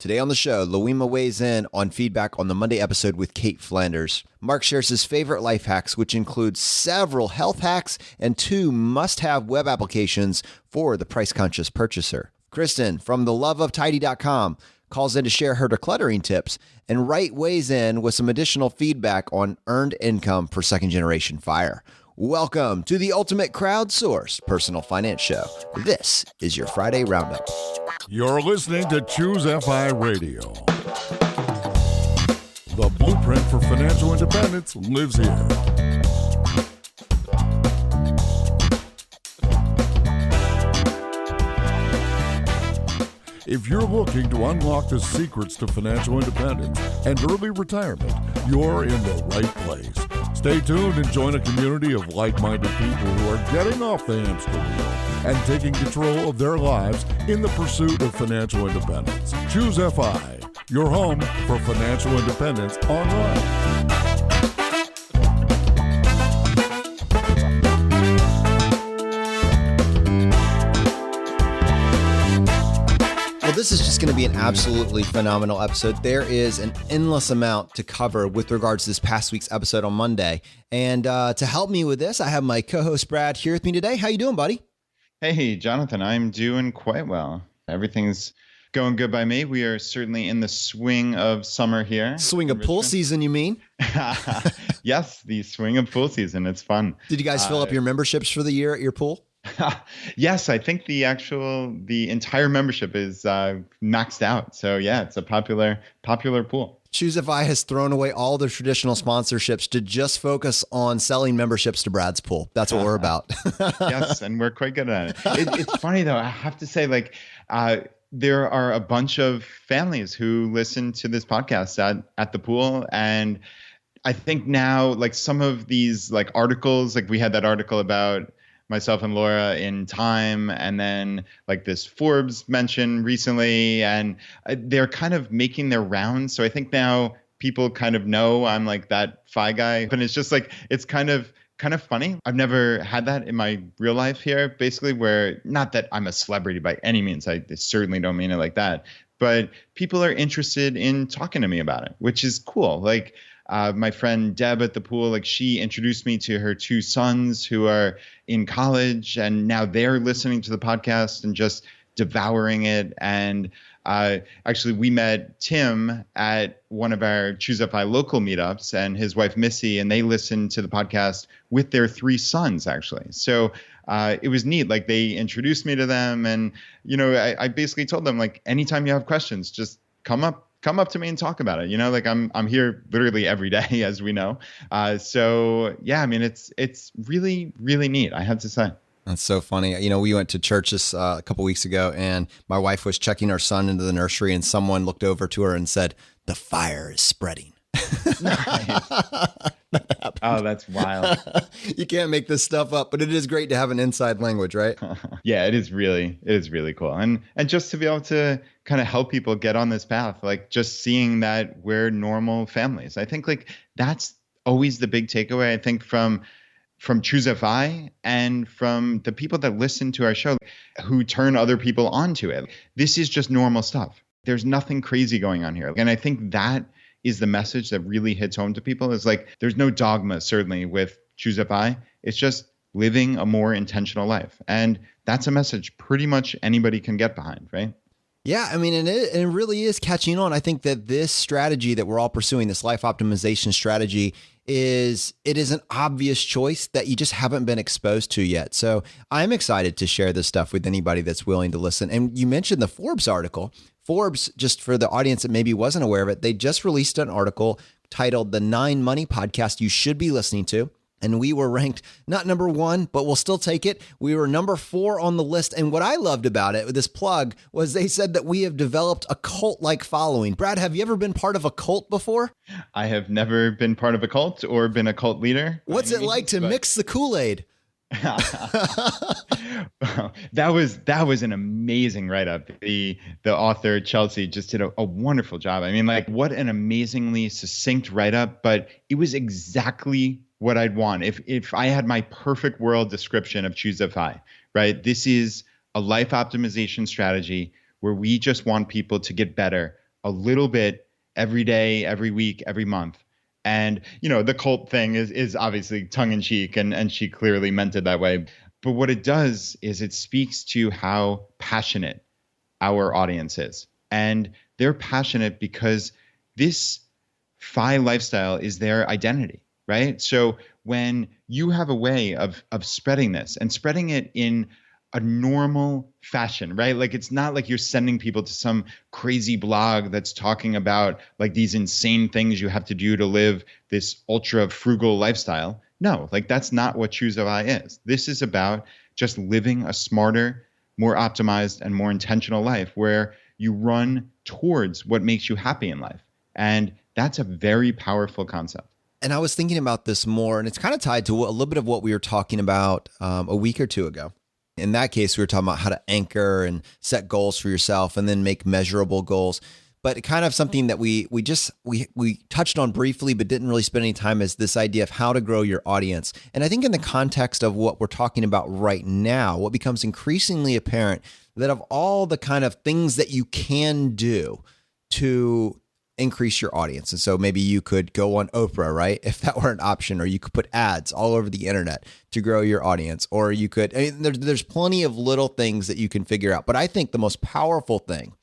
Today on the show, Loima weighs in on feedback on the Monday episode with Cait Flanders. Mark shares his favorite life hacks, which include several health hacks and 2 must-have web applications for the price-conscious purchaser. Kristen from theloveoftidy.com calls in to share her decluttering tips, and Wright weighs in with some additional feedback on earned income for second-generation fire. Welcome to the ultimate crowdsourced personal finance show. This is your Friday Roundup. You're listening to ChaooseFI Radio. The blueprint for financial independence lives here. If you're looking to unlock the secrets to financial independence and early retirement, you're in the right place. Stay tuned and join a community of like-minded people who are getting off the hamster wheel and taking control of their lives in the pursuit of financial independence. ChaooseFI, your home for financial independence online. This is just going to be an absolutely phenomenal episode. There is an endless amount to cover with regards to this past week's episode on Monday. And to help me with this, I have my co-host Brad here with me today. How you doing, buddy? Hey, Jonathan, I'm doing quite well. Everything's going good by me. We are certainly in the swing of summer here. Swing of pool season, you mean? Yes, the swing of pool season. It's fun. Did you guys fill up your memberships for the year at your pool? Yes, I think the entire membership is maxed out. So yeah, it's a popular pool. ChaooseFI has thrown away all the traditional sponsorships to just focus on selling memberships to Brad's pool. That's what we're about. Yes, and we're quite good at it. It's funny though. I have to say, there are a bunch of families who listen to this podcast at the pool, and I think now, some of these articles, we had that article about myself and Laura in Time, and then this Forbes mention recently, and they're kind of making their rounds. So I think now people kind of know I'm that FI guy, and it's just it's kind of funny. I've never had that in my real life here, basically, where not that I'm a celebrity by any means. I certainly don't mean it like that, but people are interested in talking to me about it, which is cool. My friend Deb at the pool, she introduced me to her 2 sons who are in college, and now they're listening to the podcast and just devouring it. And actually, we met Tim at one of our ChaooseFI local meetups, and his wife Missy, and they listened to the podcast with their 3 sons, actually. So it was neat. They introduced me to them, and I basically told them anytime you have questions, just come up to me and talk about it. I'm here literally every day, as we know. So yeah, I mean, it's really, really neat, I have to say. That's so funny. We went to church this a couple weeks ago, and my wife was checking our son into the nursery, and someone looked over to her and said, "The fire is spreading." Nice. Oh, that's wild. You can't make this stuff up, but it is great to have an inside language, right? Yeah, it is really cool. And just to be able to kind of help people get on this path, just seeing that we're normal families. I think that's always the big takeaway, I think, from ChaooseFI and from the people that listen to our show who turn other people onto it. This is just normal stuff. There's nothing crazy going on here. And I think that is the message that really hits home to people, is there's no dogma, certainly, with ChaooseFI. It's just living a more intentional life. And that's a message pretty much anybody can get behind, right? Yeah, I mean, and it really is catching on. I think that this strategy that we're all pursuing, this life optimization strategy, is an obvious choice that you just haven't been exposed to yet. So I'm excited to share this stuff with anybody that's willing to listen. And you mentioned the Forbes article. Forbes, just for the audience that maybe wasn't aware of it, they just released an article titled "The 9 Money Podcast You Should Be Listening To." And we were ranked not number 1, but we'll still take it. We were number 4 on the list. And what I loved about it with this plug was they said that we have developed a cult-like following. Brad, have you ever been part of a cult before? I have never been part of a cult or been a cult leader. What's it like to mix the Kool-Aid? That was an amazing write-up. The author Chelsea just did a wonderful job. I mean, what an amazingly succinct write-up, but it was exactly what I'd want. If I had my perfect world description of ChaooseFI, right? This is a life optimization strategy where we just want people to get better a little bit every day, every week, every month. And, the cult thing is obviously tongue in cheek, and she clearly meant it that way. But what it does is it speaks to how passionate our audience is. And they're passionate because this FI lifestyle is their identity, right? So when you have a way of spreading this and spreading it in a normal fashion, right? Like, it's not like you're sending people to some crazy blog that's talking about like these insane things you have to do to live this ultra frugal lifestyle. No, like, that's not what ChooseFI is. This is about just living a smarter, more optimized, and more intentional life where you run towards what makes you happy in life. And that's a very powerful concept. And I was thinking about this more, and it's kind of tied to a little bit of what we were talking about a week or two ago. In that case, we were talking about how to anchor and set goals for yourself and then make measurable goals. But kind of something that we touched on briefly, but didn't really spend any time, is this idea of how to grow your audience. And I think in the context of what we're talking about right now, what becomes increasingly apparent that of all the kind of things that you can do to increase your audience. And so maybe you could go on Oprah, right? If that were an option, or you could put ads all over the internet to grow your audience, or you could, there's plenty of little things that you can figure out. But I think the most powerful thing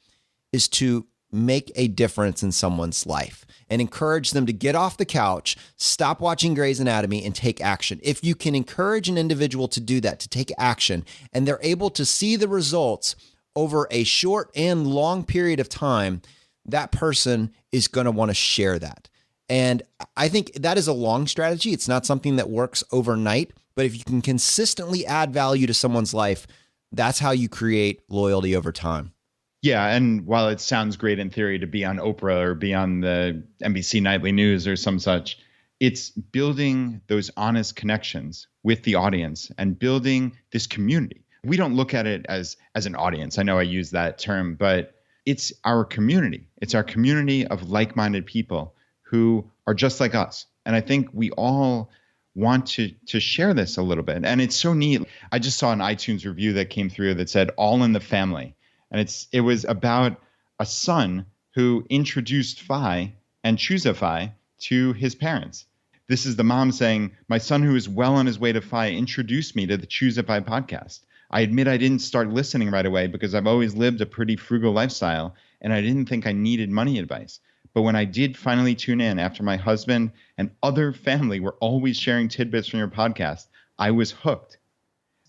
is to make a difference in someone's life and encourage them to get off the couch, stop watching Grey's Anatomy, and take action. If you can encourage an individual to do that, to take action, and they're able to see the results over a short and long period of time, that person is going to want to share that. And I think that is a long strategy. It's not something that works overnight, but if you can consistently add value to someone's life, that's how you create loyalty over time. Yeah. And while it sounds great in theory to be on Oprah or be on the NBC Nightly News or some such, it's building those honest connections with the audience and building this community. We don't look at it as an audience. I know I use that term, but it's our community. It's our community of like-minded people who are just like us. And I think we all want to share this a little bit. And it's so neat. I just saw an iTunes review that came through that said all in the family. And it was about a son who introduced FI and ChooseFI to his parents. This is the mom saying, "My son, who is well on his way to FI, introduced me to the ChooseFI podcast. I admit I didn't start listening right away because I've always lived a pretty frugal lifestyle and I didn't think I needed money advice. But when I did finally tune in after my husband and other family were always sharing tidbits from your podcast, I was hooked."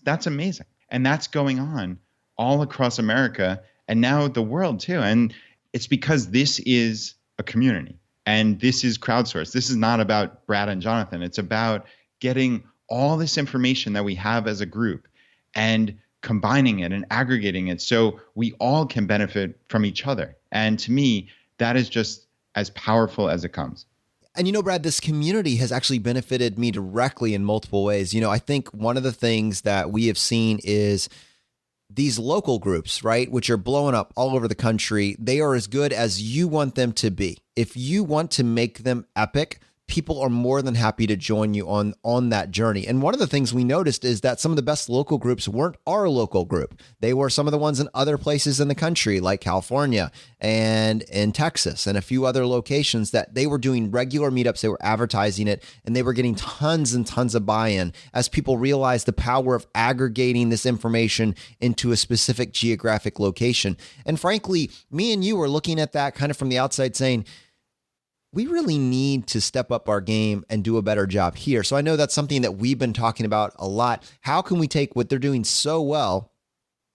That's amazing. And that's going on all across America and now the world too. And it's because this is a community and this is crowdsourced. This is not about Brad and Jonathan. It's about getting all this information that we have as a group and combining it and aggregating it so we all can benefit from each other. And to me, that is just as powerful as it comes. And Brad, this community has actually benefited me directly in multiple ways. I think one of the things that we have seen is these local groups, right, which are blowing up all over the country. They are as good as you want them to be. If you want to make them epic, people are more than happy to join you on that journey. And one of the things we noticed is that some of the best local groups weren't our local group. They were some of the ones in other places in the country, like California and in Texas and a few other locations, that they were doing regular meetups. They were advertising it and they were getting tons and tons of buy-in as people realized the power of aggregating this information into a specific geographic location. And frankly, me and you were looking at that kind of from the outside saying, we really need to step up our game and do a better job here. So I know that's something that we've been talking about a lot. How can we take what they're doing so well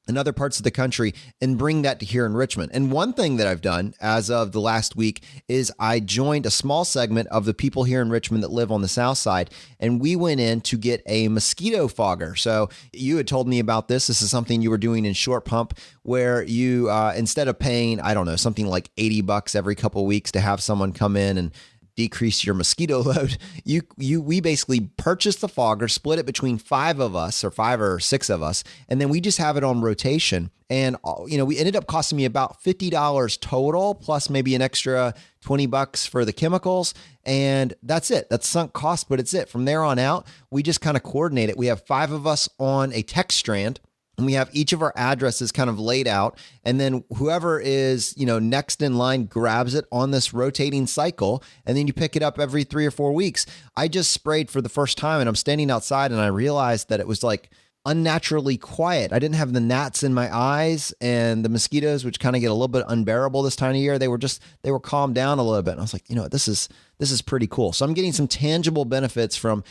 in other parts of the country and bring that to here in Richmond? And one thing that I've done as of the last week is I joined a small segment of the people here in Richmond that live on the South Side, and we went in to get a mosquito fogger. So you had told me about this. This is something you were doing in Short Pump, where you, instead of paying, I don't know, something like $80 every couple of weeks to have someone come in and decrease your mosquito load, we basically purchased the fogger, split it between 5 or 6 of us, and then we just have it on rotation. And we ended up costing me about $50 total, plus maybe an extra $20 for the chemicals, and that's it. That's sunk cost, but it's it. From there on out, we just kind of coordinate it. We have 5 of us on a text strand, and we have each of our addresses kind of laid out. And then whoever is, next in line grabs it on this rotating cycle. And then you pick it up every 3 or 4 weeks. I just sprayed for the first time and I'm standing outside and I realized that it was like unnaturally quiet. I didn't have the gnats in my eyes and the mosquitoes, which kind of get a little bit unbearable this time of year. They were calmed down a little bit. And I was like, this is pretty cool. So I'm getting some tangible benefits from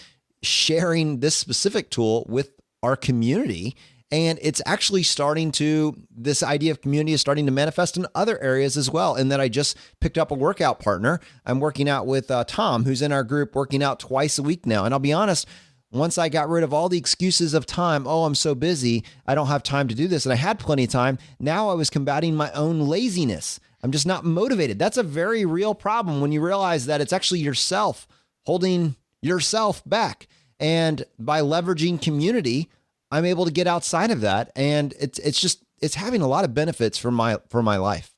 sharing this specific tool with our community. And it's actually this idea of community is starting to manifest in other areas as well. And that I just picked up a workout partner. I'm working out with Tom, who's in our group, working out twice a week now. And I'll be honest, once I got rid of all the excuses of time, I'm so busy, I don't have time to do this. And I had plenty of time. Now I was combating my own laziness. I'm just not motivated. That's a very real problem when you realize that it's actually yourself holding yourself back. And by leveraging community, I'm able to get outside of that. And it's having a lot of benefits for my life.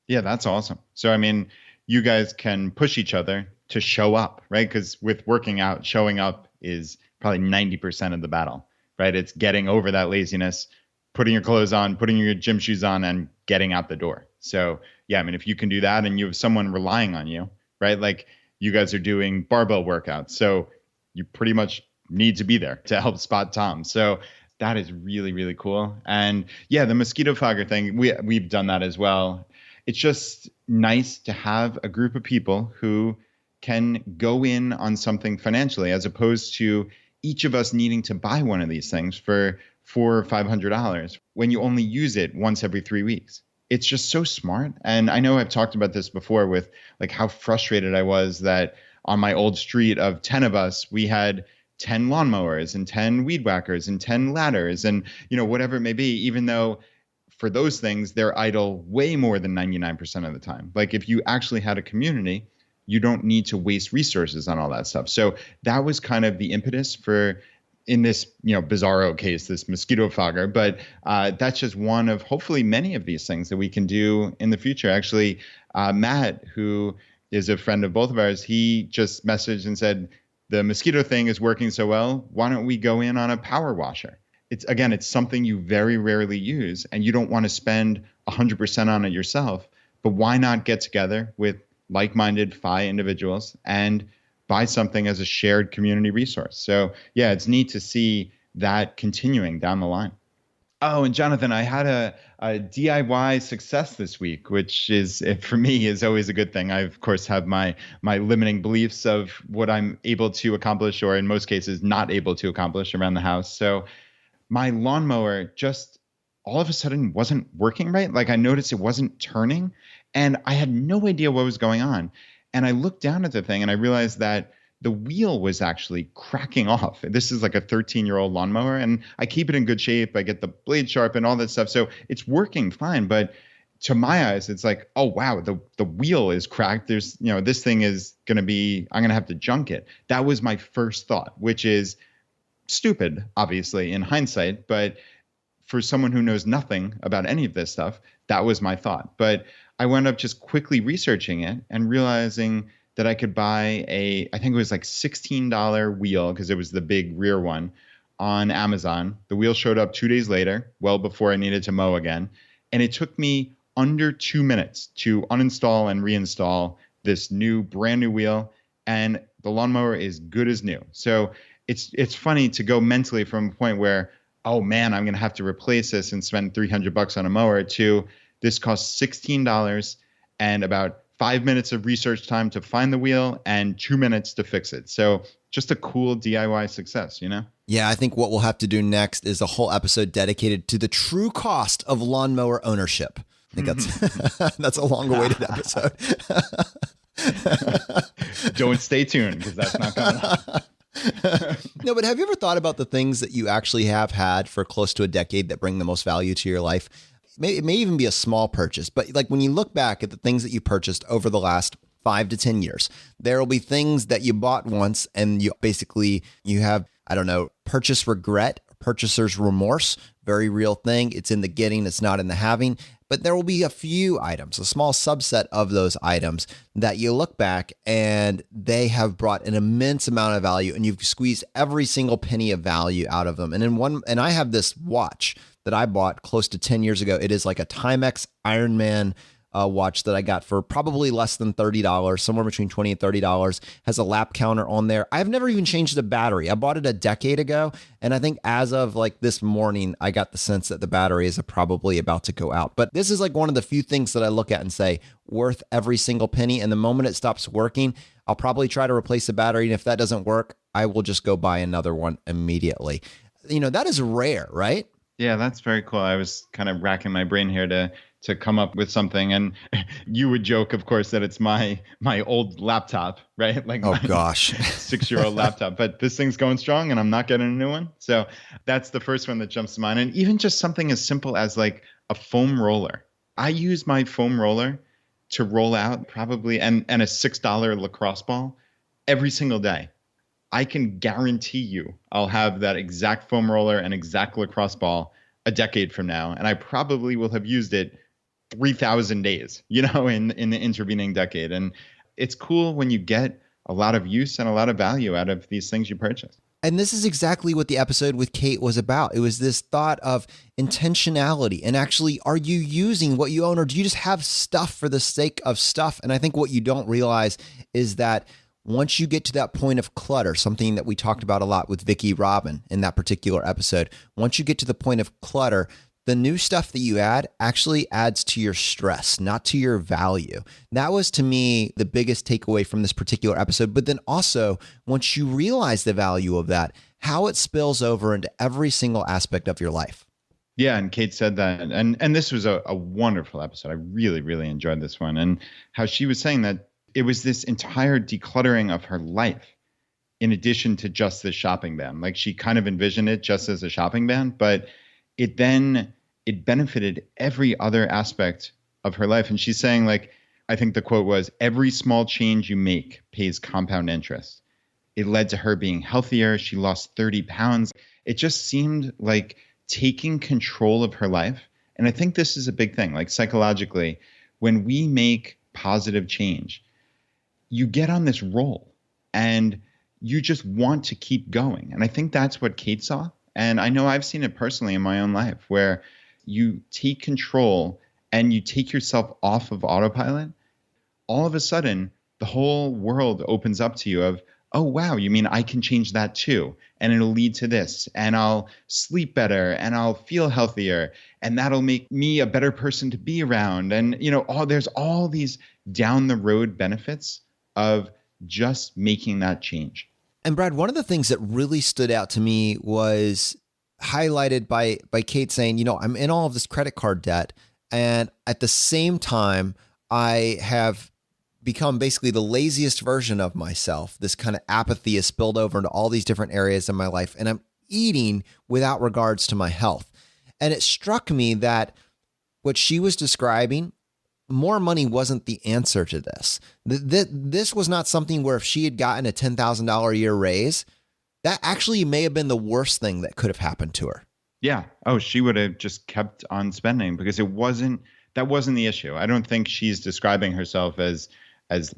Yeah, that's awesome. So, you guys can push each other to show up, right? Because with working out, showing up is probably 90% of the battle, right? It's getting over that laziness, putting your clothes on, putting your gym shoes on, and getting out the door. So yeah, if you can do that and you have someone relying on you, right? Like you guys are doing barbell workouts. So you pretty much need to be there to help spot Tom. So that is really, really cool. And yeah, the mosquito fogger thing, we've done that as well. It's just nice to have a group of people who can go in on something financially, as opposed to each of us needing to buy one of these things for $400 or $500 when you only use it once every 3 weeks. It's just so smart. And I know I've talked about this before with like how frustrated I was that on my old street of 10 of us, we had 10 lawnmowers and 10 weed whackers and 10 ladders and, whatever it may be, even though for those things, they're idle way more than 99% of the time. Like if you actually had a community, you don't need to waste resources on all that stuff. So that was kind of the impetus for, in this, bizarro case, this mosquito fogger. But that's just one of hopefully many of these things that we can do in the future. Actually, Matt, who is a friend of both of ours, he just messaged and said, the mosquito thing is working so well, why don't we go in on a power washer? It's something you very rarely use and you don't want to spend 100% on it yourself, but why not get together with like-minded FI individuals and buy something as a shared community resource? So yeah, it's neat to see that continuing down the line. Oh, and Jonathan, I had a DIY success this week, which is, for me, is always a good thing. I, of course, have my limiting beliefs of what I'm able to accomplish, or in most cases, not able to accomplish around the house. So my lawnmower just all of a sudden wasn't working right. Like I noticed it wasn't turning and I had no idea what was going on. And I looked down at the thing and I realized that the wheel was actually cracking off. This is like a 13-year-old lawnmower and I keep it in good shape. I get the blade sharp and all that stuff. So it's working fine. But to my eyes, it's like, oh, wow, the wheel is cracked. There's, this thing is going to be, I'm going to have to junk it. That was my first thought, which is stupid, obviously, in hindsight. But for someone who knows nothing about any of this stuff, that was my thought. But I wound up just quickly researching it and realizing that I could buy I think it was like $16 wheel, because it was the big rear one, on Amazon. The wheel showed up 2 days later, well before I needed to mow again. And it took me under 2 minutes to uninstall and reinstall this brand new wheel. And the lawnmower is good as new. So it's funny to go mentally from a point where, oh man, I'm going to have to replace this and spend $300 on a mower, to this costs $16 and about 5 minutes of research time to find the wheel and 2 minutes to fix it. So just a cool DIY success, Yeah, I think what we'll have to do next is a whole episode dedicated to the true cost of lawnmower ownership. I think that's a long-awaited episode. Don't stay tuned, because that's not coming up. No, but have you ever thought about the things that you actually have had for close to a decade that bring the most value to your life? It may even be a small purchase, but like when you look back at the things that you purchased over the last 5 to 10 years, there will be things that you bought once and you have, purchase regret, purchaser's remorse, very real thing. It's in the getting, it's not in the having. But there will be a few items, a small subset of those items that you look back and they have brought an immense amount of value and you've squeezed every single penny of value out of them. And I have this watch that I bought close to 10 years ago. It is like a Timex Ironman watch that I got for probably less than $30, somewhere between $20 and $30, has a lap counter on there. I've never even changed the battery. I bought it a decade ago. And I think as of like this morning, I got the sense that the battery is probably about to go out. But this is like one of the few things that I look at and say, worth every single penny. And the moment it stops working, I'll probably try to replace the battery. And if that doesn't work, I will just go buy another one immediately. That is rare, right? Yeah, that's very cool. I was kind of racking my brain here to come up with something. And you would joke, of course, that it's my old laptop, right? Like, oh gosh, 6-year-old laptop. But this thing's going strong and I'm not getting a new one. So that's the first one that jumps to mind. And even just something as simple as like a foam roller. I use my foam roller to roll out probably and a $6 lacrosse ball every single day. I can guarantee you I'll have that exact foam roller and exact lacrosse ball a decade from now. And I probably will have used it 3,000 days, in the intervening decade. And it's cool when you get a lot of use and a lot of value out of these things you purchase. And this is exactly what the episode with Cait was about. It was this thought of intentionality and actually, are you using what you own, or do you just have stuff for the sake of stuff? And I think what you don't realize is that once you get to that point of clutter, something that we talked about a lot with Vicki Robin in that particular episode, once you get to the point of clutter, the new stuff that you add actually adds to your stress, not to your value. That was, to me, the biggest takeaway from this particular episode. But then also, once you realize the value of that, how it spills over into every single aspect of your life. Yeah, and Cait said that. And this was a wonderful episode. I really, really enjoyed this one. And how she was saying that it was this entire decluttering of her life in addition to just the shopping ban. Like, she kind of envisioned it just as a shopping ban, but it benefited every other aspect of her life. And she's saying, like, I think the quote was, every small change you make pays compound interest. It led to her being healthier. She lost 30 pounds. It just seemed like taking control of her life. And I think this is a big thing, like psychologically, when we make positive change, you get on this roll and you just want to keep going. And I think that's what Cait saw. And I know I've seen it personally in my own life, where you take control and you take yourself off of autopilot. All of a sudden, the whole world opens up to you of, oh, wow, you mean I can change that too? And it'll lead to this, and I'll sleep better, and I'll feel healthier, and that'll make me a better person to be around. And, there's all these down the road benefits of just making that change. And Brad, one of the things that really stood out to me was highlighted by Cait saying, I'm in all of this credit card debt. And at the same time, I have become basically the laziest version of myself. This kind of apathy has spilled over into all these different areas of my life. And I'm eating without regards to my health. And it struck me that what she was describing, more money wasn't the answer to this. This was not something where if she had gotten a $10,000 a year raise, that actually may have been the worst thing that could have happened to her. Yeah. Oh, she would have just kept on spending because that wasn't the issue. I don't think she's describing herself as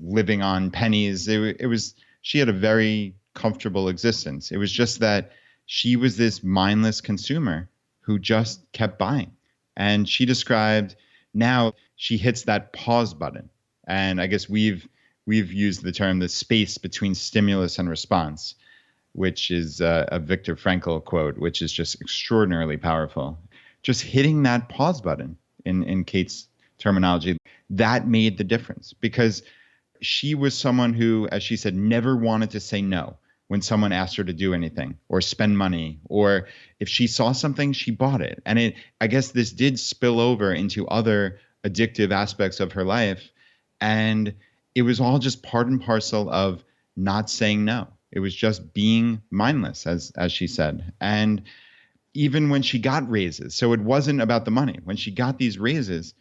living on pennies. It was, she had a very comfortable existence. It was just that she was this mindless consumer who just kept buying. And she described, now she hits that pause button. And I guess we've used the term, the space between stimulus and response, which is a Viktor Frankl quote, which is just extraordinarily powerful. Just hitting that pause button in Cait's terminology, that made the difference, because she was someone who, as she said, never wanted to say no when someone asked her to do anything or spend money, or if she saw something, she bought it. And I guess this did spill over into other addictive aspects of her life. And it was all just part and parcel of not saying no. It was just being mindless, as she said. And even when she got raises, so it wasn't about the money. When she got these raises,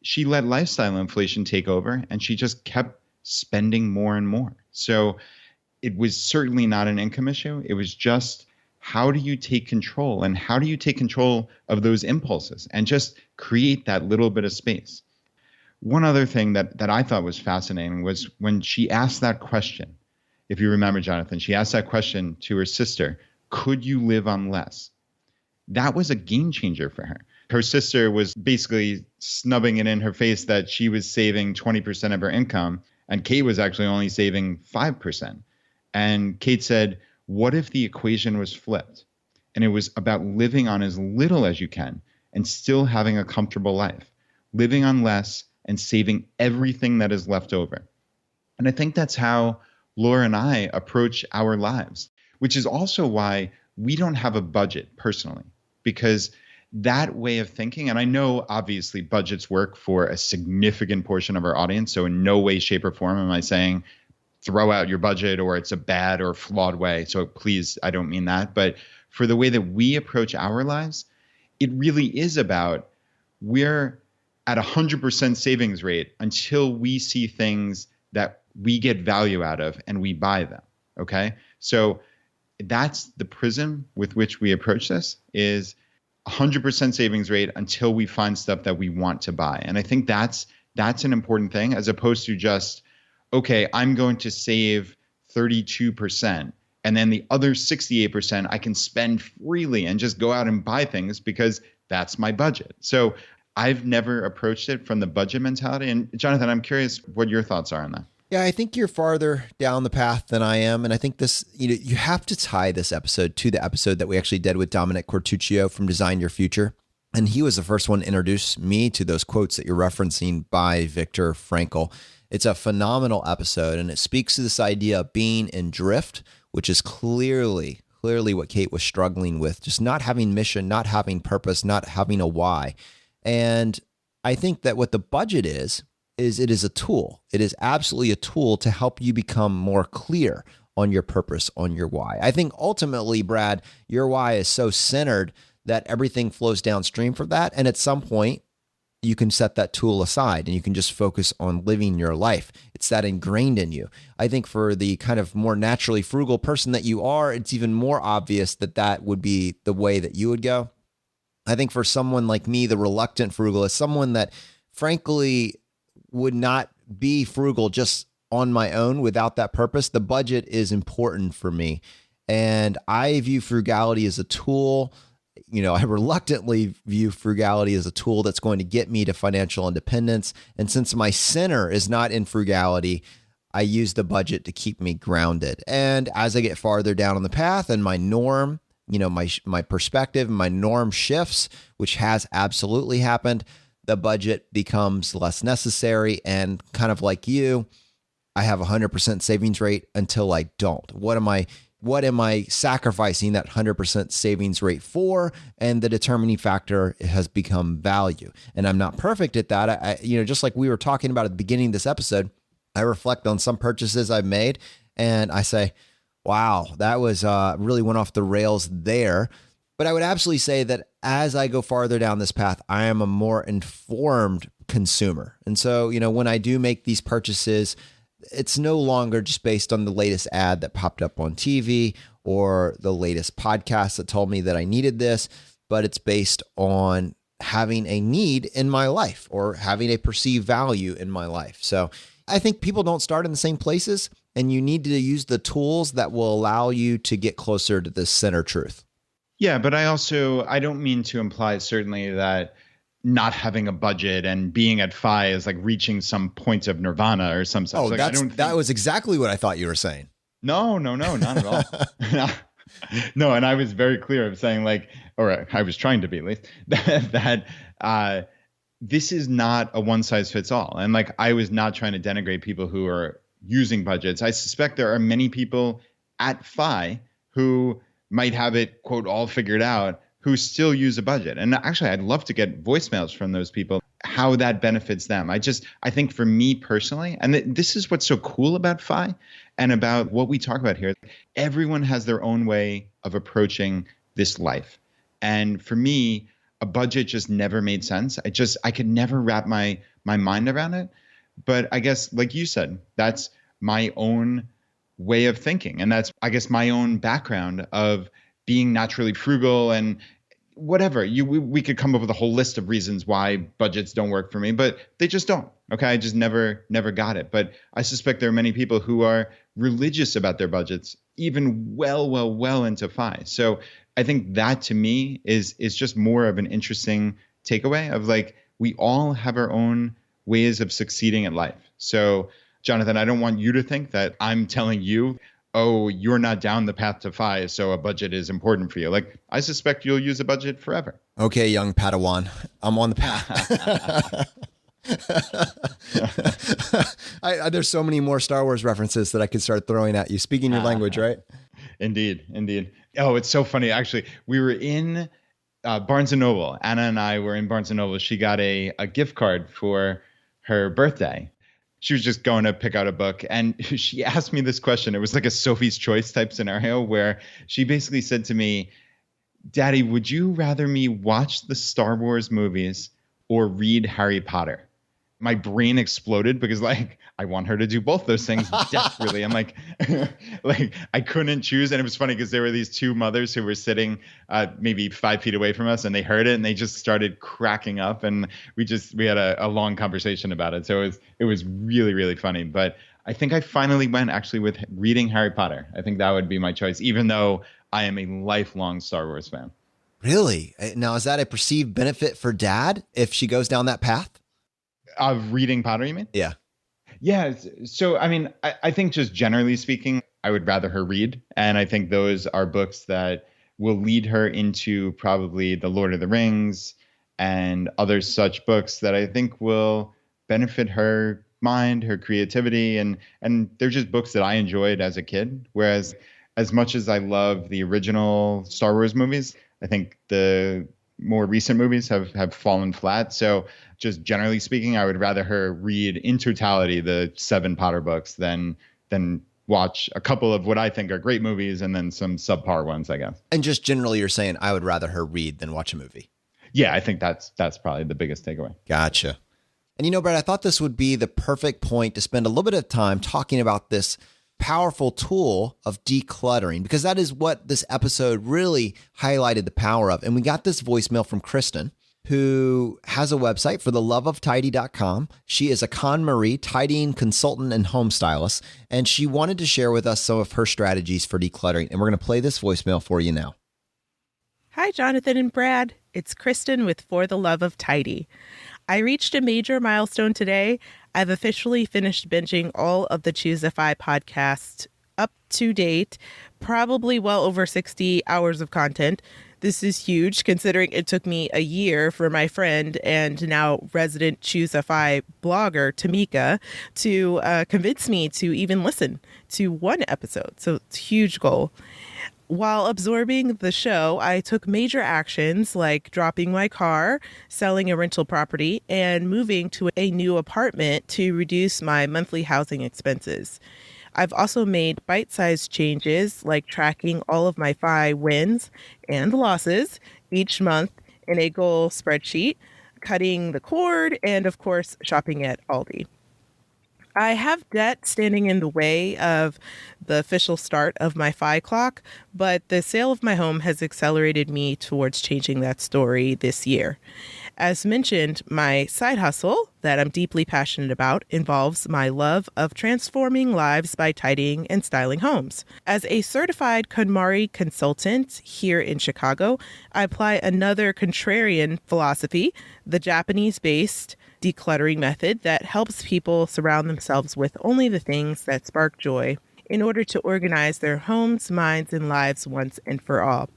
she let lifestyle inflation take over, and she just kept spending more and more. So it was certainly not an income issue. It was just, how do you take control, and how do you take control of those impulses and just create that little bit of space? One other thing that I thought was fascinating was when she asked that question. If you remember, Jonathan, she asked that question to her sister, could you live on less? that was a game changer for her. Her sister was basically snubbing it in her face that she was saving 20% of her income, and Cait was actually only saving 5%. And Cait said, what if the equation was flipped? And it was about living on as little as you can and still having a comfortable life, living on less and saving everything that is left over. And I think that's how Laura and I approach our lives, which is also why we don't have a budget personally, because that way of thinking, and I know obviously budgets work for a significant portion of our audience. So in no way, shape, or form am I saying throw out your budget or it's a bad or flawed way. So please, I don't mean that. But for the way that we approach our lives, it really is about we're at 100% savings rate until we see things that we get value out of and we buy them. Okay. So that's the prism with which we approach this, is 100% savings rate until we find stuff that we want to buy. And I think that's an important thing, as opposed to just, okay, I'm going to save 32%. And then the other 68% I can spend freely and just go out and buy things because that's my budget. So I've never approached it from the budget mentality. And Jonathan, I'm curious what your thoughts are on that. Yeah, I think you're farther down the path than I am. And I think this, you have to tie this episode to the episode that we actually did with Dominic Cortuccio from Design Your Future. And he was the first one to introduce me to those quotes that you're referencing by Viktor Frankl. It's a phenomenal episode, and it speaks to this idea of being in drift, which is clearly what Cait was struggling with, just not having mission, not having purpose, not having a why. And I think that what the budget is it is a tool. It is absolutely a tool to help you become more clear on your purpose, on your why. I think ultimately, Brad, your why is so centered that everything flows downstream from that. And at some point, you can set that tool aside and you can just focus on living your life. It's that ingrained in you. I think for the kind of more naturally frugal person that you are, it's even more obvious that that would be the way that you would go. I think for someone like me, the reluctant frugalist, someone that frankly would not be frugal just on my own without that purpose, the budget is important for me. And I view frugality as a tool. I reluctantly view frugality as a tool that's going to get me to financial independence. And since my center is not in frugality, I use the budget to keep me grounded. And as I get farther down on the path and my norm, my perspective, my norm shifts, which has absolutely happened, the budget becomes less necessary. And kind of like you, I have 100% savings rate until I don't. What am I sacrificing that 100% savings rate for? And the determining factor has become value. And I'm not perfect at that. I just like we were talking about at the beginning of this episode, I reflect on some purchases I've made and I say, wow, that was really went off the rails there. But I would absolutely say that as I go farther down this path, I am a more informed consumer. And so, when I do make these purchases, it's no longer just based on the latest ad that popped up on TV or the latest podcast that told me that I needed this, but it's based on having a need in my life or having a perceived value in my life. So I think people don't start in the same places, and you need to use the tools that will allow you to get closer to the center truth. Yeah, but I don't mean to imply certainly that not having a budget and being at FI is like reaching some point of nirvana or some such. Oh, that was exactly what I thought you were saying. No, not at all. No, and I was very clear of saying or I was trying to be at least, that this is not a one size fits all. And I was not trying to denigrate people who are using budgets. I suspect there are many people at FI who might have it, quote, all figured out, who still use a budget. And actually, I'd love to get voicemails from those people, how that benefits them. I think for me personally, and this is what's so cool about FI and about what we talk about here, everyone has their own way of approaching this life. And for me, a budget just never made sense. I could never wrap my mind around it. But I guess, like you said, that's my own way of thinking. And that's, I guess, my own background of being naturally frugal and whatever. We could come up with a whole list of reasons why budgets don't work for me, but they just don't. Okay. I just never got it. But I suspect there are many people who are religious about their budgets, even well into FI. So I think that to me is just more of an interesting takeaway of like, we all have our own ways of succeeding at life. So Jonathan, I don't want you to think that I'm telling you, oh, you're not down the path to FI, so a budget is important for you. Like, I suspect you'll use a budget forever. Okay, young Padawan, I'm on the path. There's so many more Star Wars references that I could start throwing at you. Speaking your language, right? Indeed. Oh, it's so funny. Actually, we were in Barnes & Noble. Anna and I were in Barnes & Noble. She got a gift card for her birthday. She was just going to pick out a book, and she asked me this question. It was like a Sophie's Choice type scenario where she basically said to me, Daddy, would you rather me watch the Star Wars movies or read Harry Potter? My brain exploded because like, I want her to do both those things desperately. I'm like, I couldn't choose. And it was funny because there were these two mothers who were sitting maybe 5 feet away from us, and they heard it and they just started cracking up. And we had a long conversation about it. So it was really, really funny. But I think I finally went actually with reading Harry Potter. I think that would be my choice, even though I am a lifelong Star Wars fan. Really? Now, is that a perceived benefit for Dad if she goes down that path? Of reading Potter, you mean? Yeah. Yeah. So, I mean, I think just generally speaking, I would rather her read. And I think those are books that will lead her into probably The Lord of the Rings and other such books that I think will benefit her mind, her creativity. And they're just books that I enjoyed as a kid. Whereas as much as I love the original Star Wars movies, I think the more recent movies have fallen flat. So just generally speaking, I would rather her read in totality the 7 Potter books than watch a couple of what I think are great movies and then some subpar ones, I guess. And just generally you're saying I would rather her read than watch a movie. Yeah, I think that's probably the biggest takeaway. Gotcha. And Brad, I thought this would be the perfect point to spend a little bit of time talking about this powerful tool of decluttering, because that is what this episode really highlighted the power of. And we got this voicemail from Kristen, who has a website for theloveoftidy.com. She is a KonMari tidying consultant and home stylist, and she wanted to share with us some of her strategies for decluttering. And we're going to play this voicemail for you now. Hi, Jonathan and Brad. It's Kristen with For the Love of Tidy. I reached a major milestone today. I've officially finished binging all of the CampFI podcasts up to date, probably well over 60 hours of content. This is huge considering it took me a year for my friend and now resident CampFI blogger, Tamika, to convince me to even listen to one episode. So it's a huge goal. While absorbing the show, I took major actions like dropping my car, selling a rental property, and moving to a new apartment to reduce my monthly housing expenses. I've also made bite-sized changes like tracking all of my FI wins and losses each month in a goal spreadsheet, cutting the cord, and of course, shopping at Aldi. I have debt standing in the way of the official start of my FI clock, but the sale of my home has accelerated me towards changing that story this year. As mentioned, my side hustle that I'm deeply passionate about involves my love of transforming lives by tidying and styling homes. As a certified KonMari consultant here in Chicago, I apply another contrarian philosophy, the Japanese-based decluttering method that helps people surround themselves with only the things that spark joy in order to organize their homes, minds, and lives once and for all.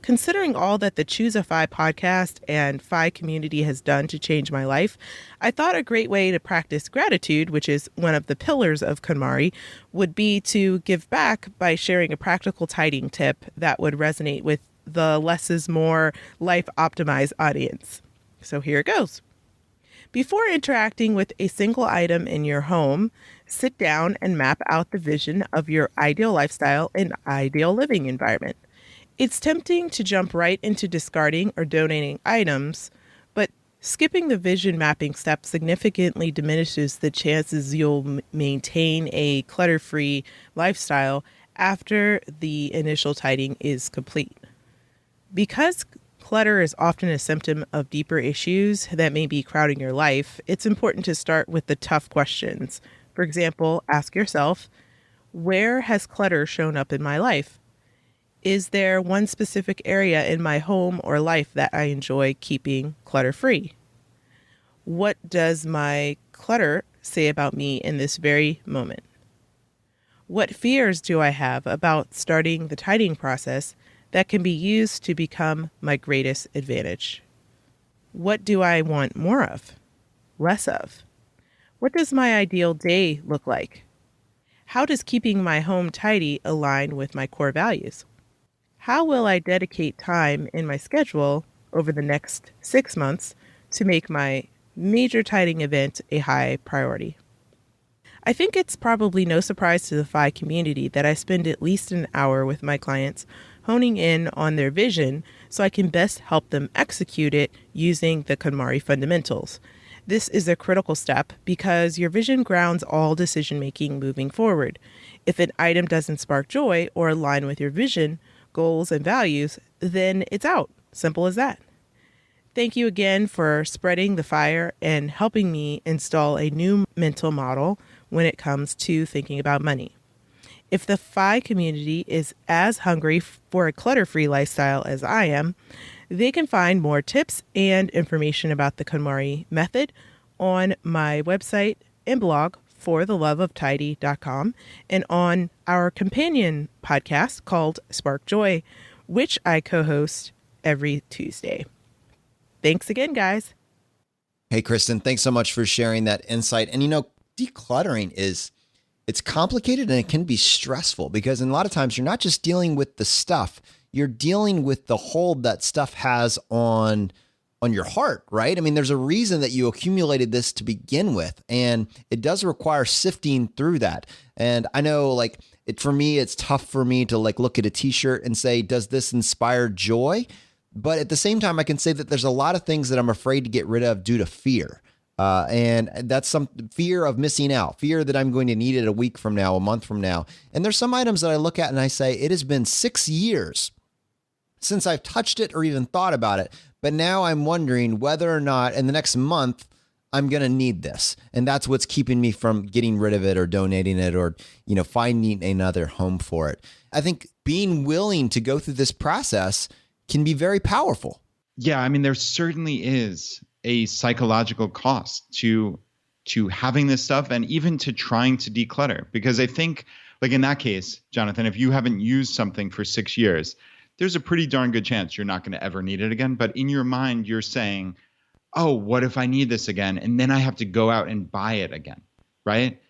Considering all that the Choose a FI podcast and FI community has done to change my life, I thought a great way to practice gratitude, which is one of the pillars of KonMari, would be to give back by sharing a practical tidying tip that would resonate with the less is more life optimized audience. So here it goes. Before interacting with a single item in your home, sit down and map out the vision of your ideal lifestyle and ideal living environment. It's tempting to jump right into discarding or donating items, but skipping the vision mapping step significantly diminishes the chances you'll maintain a clutter-free lifestyle after the initial tidying is complete. Because clutter is often a symptom of deeper issues that may be crowding your life, it's important to start with the tough questions. For example, ask yourself, where has clutter shown up in my life? Is there one specific area in my home or life that I enjoy keeping clutter-free? What does my clutter say about me in this very moment? What fears do I have about starting the tidying process that can be used to become my greatest advantage? What do I want more of? Less of? What does my ideal day look like? How does keeping my home tidy align with my core values? How will I dedicate time in my schedule over the next 6 months to make my major tidying event a high priority? I think it's probably no surprise to the FI community that I spend at least an hour with my clients honing in on their vision so I can best help them execute it using the KonMari fundamentals. This is a critical step because your vision grounds all decision-making moving forward. If an item doesn't spark joy or align with your vision, goals, and values, then it's out. Simple as that. Thank you again for spreading the fire and helping me install a new mental model when it comes to thinking about money. If the FI community is as hungry for a clutter-free lifestyle as I am, they can find more tips and information about the KonMari method on my website and blog, fortheloveoftidy.com, and on our companion podcast called Spark Joy, which I co-host every Tuesday. Thanks again, guys. Hey, Kristen, thanks so much for sharing that insight. And decluttering it's complicated and it can be stressful because a lot of times you're not just dealing with the stuff, you're dealing with the hold that stuff has on your heart, right? I mean, there's a reason that you accumulated this to begin with, and it does require sifting through that. And I know for me, it's tough for me to look at a t-shirt and say, does this inspire joy? But at the same time, I can say that there's a lot of things that I'm afraid to get rid of due to fear. And that's some fear of missing out, fear that I'm going to need it a week from now, a month from now. And there's some items that I look at and I say, it has been 6 years since I've touched it or even thought about it. But now I'm wondering whether or not in the next month I'm going to need this. And that's what's keeping me from getting rid of it or donating it or, finding another home for it. I think being willing to go through this process can be very powerful. Yeah, I mean, there certainly is a psychological cost to having this stuff and even to trying to declutter. Because I think, in that case, Jonathan, if you haven't used something for 6 years, there's a pretty darn good chance you're not going to ever need it again. But in your mind, you're saying, oh, what if I need this again? And then I have to go out and buy it again, right?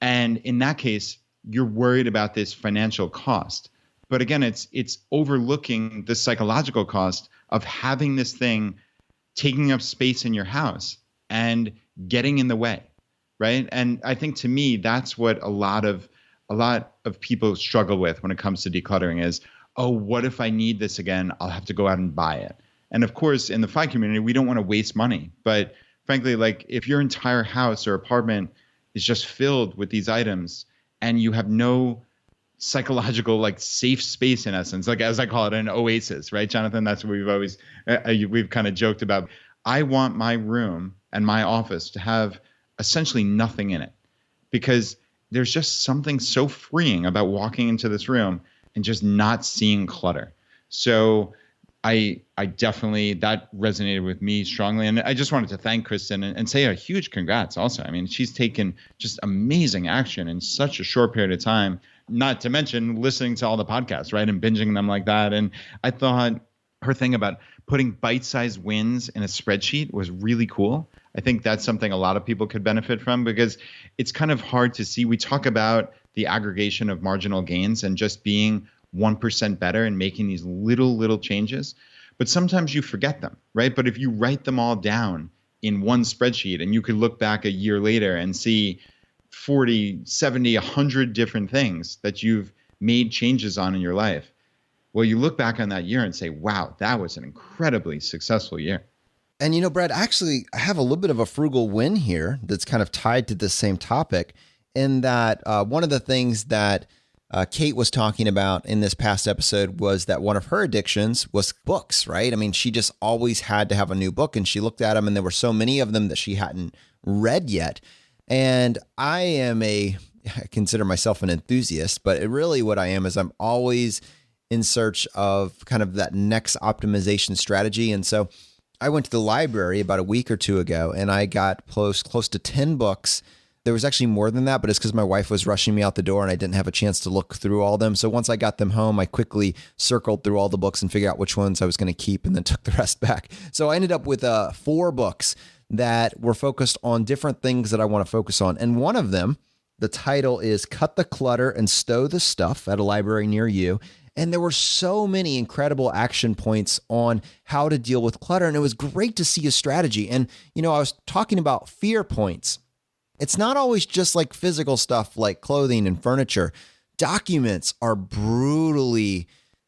And in that case, you're worried about this financial cost. But again, it's overlooking the psychological cost of having this thing taking up space in your house and getting in the way, right? And I think to me, that's what a lot of people struggle with when it comes to decluttering is, oh, what if I need this again? I'll have to go out and buy it. And of course, in the FI community, we don't want to waste money. But frankly, if your entire house or apartment is just filled with these items and you have no psychological safe space in essence, as I call it, an oasis, right, Jonathan? That's what we've kind of joked about. I want my room and my office to have essentially nothing in it because there's just something so freeing about walking into this room and just not seeing clutter. So I definitely, that resonated with me strongly. And I just wanted to thank Kristen and say a huge congrats also. I mean, she's taken just amazing action in such a short period of time, not to mention listening to all the podcasts, right? And binging them like that. And I thought her thing about putting bite-sized wins in a spreadsheet was really cool. I think that's something a lot of people could benefit from because it's kind of hard to see. We talk about the aggregation of marginal gains and just being 1% better and making these little changes. But sometimes you forget them, right? But if you write them all down in one spreadsheet and you could look back a year later and see 40, 70, 100 different things that you've made changes on in your life, well, you look back on that year and say, wow, that was an incredibly successful year. And Brad, actually, I have a little bit of a frugal win here that's kind of tied to the same topic in that one of the things that Cait was talking about in this past episode was that one of her addictions was books, right? I mean, she just always had to have a new book, and she looked at them and there were so many of them that she hadn't read yet. And I consider myself an enthusiast, but really what I am is I'm always in search of kind of that next optimization strategy. And so I went to the library about a week or two ago, and I got close to 10 books. There was actually more than that, but it's because my wife was rushing me out the door and I didn't have a chance to look through all of them. So once I got them home, I quickly circled through all the books and figured out which ones I was going to keep and then took the rest back. So I ended up with 4 books that were focused on different things that I want to focus on. And one of them, the title is Cut the Clutter and Stow the Stuff at a Library Near You. And there were so many incredible action points on how to deal with clutter. And it was great to see a strategy. And, I was talking about fear points. It's not always just like physical stuff like clothing and furniture. Documents are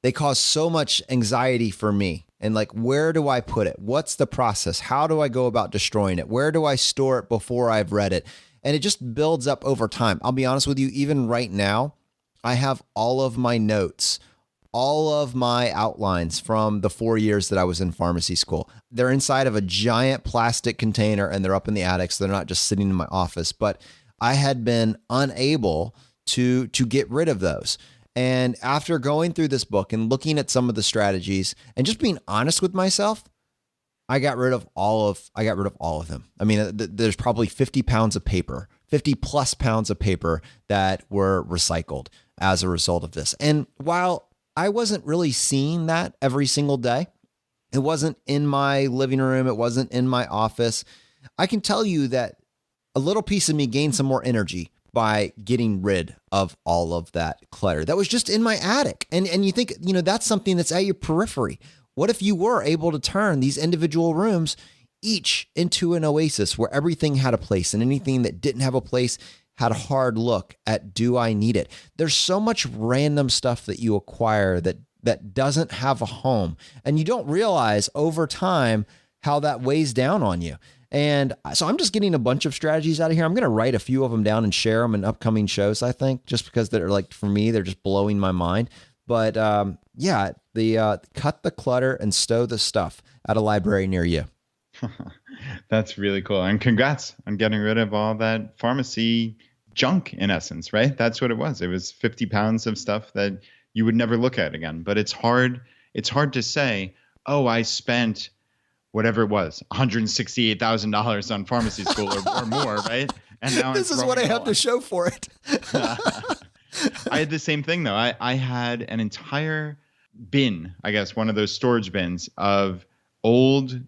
they cause so much anxiety for me. And like, where do I put it? What's the process? How do I go about destroying it? Where do I store it before I've read it? And it just builds up over time. I'll be honest with you, even right now, I have all of my notes, all of my outlines from the 4 years that I was in pharmacy school. They're inside of a giant plastic container and they're up in the attic, so they're not just sitting in my office. But I had been unable to get rid of those. And after going through this book and looking at some of the strategies and just being honest with myself, I got rid of all of them. I mean, there's probably 50 pounds of paper, 50 plus pounds of paper that were recycled as a result of this. And while I wasn't really seeing that every single day, it wasn't in my living room, it wasn't in my office, I can tell you that a little piece of me gained some more energy by getting rid of all of that clutter that was just in my attic. And you think, that's something that's at your periphery. What if you were able to turn these individual rooms each into an oasis where everything had a place and anything that didn't have a place had a hard look at, do I need it? There's so much random stuff that you acquire that doesn't have a home. And you don't realize over time how that weighs down on you. And so I'm just getting a bunch of strategies out of here. I'm going to write a few of them down and share them in upcoming shows, I think, just because they're like, for me, they're just blowing my mind. But the Cut the Clutter and Stow the Stuff at a Library Near You. That's really cool. And congrats on getting rid of all that pharmacy junk, in essence, right? That's what it was. It was 50 pounds of stuff that you would never look at again. But it's hard to say, oh, I spent whatever it was, $168,000 on pharmacy school or more, right? And now this is what I have to show for it. I had the same thing, though. I had an entire bin, I guess, one of those storage bins of old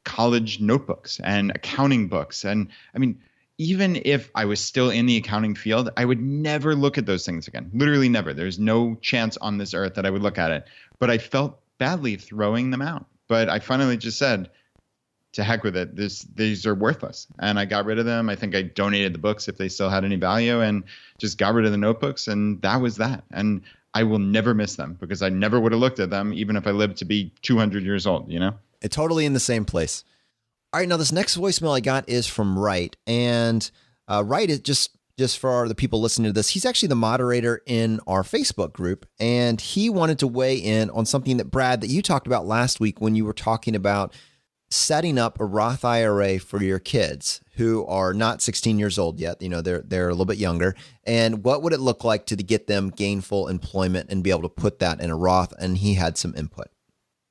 college notebooks and accounting books. And I mean, even if I was still in the accounting field, I would never look at those things again. Literally never. There's no chance on this earth that I would look at it. But I felt badly throwing them out. But I finally just said, to heck with it. These are worthless. And I got rid of them. I think I donated the books if they still had any value and just got rid of the notebooks. And that was that. And I will never miss them because I never would have looked at them, even if I lived to be 200 years old, It's totally in the same place. All right, now this next voicemail I got is from Wright. And Wright is just for the people listening to this, he's actually the moderator in our Facebook group. And he wanted to weigh in on something that, Brad, that you talked about last week when you were talking about setting up a Roth IRA for your kids who are not 16 years old yet. They're a little bit younger. And what would it look like to get them gainful employment and be able to put that in a Roth? And he had some input.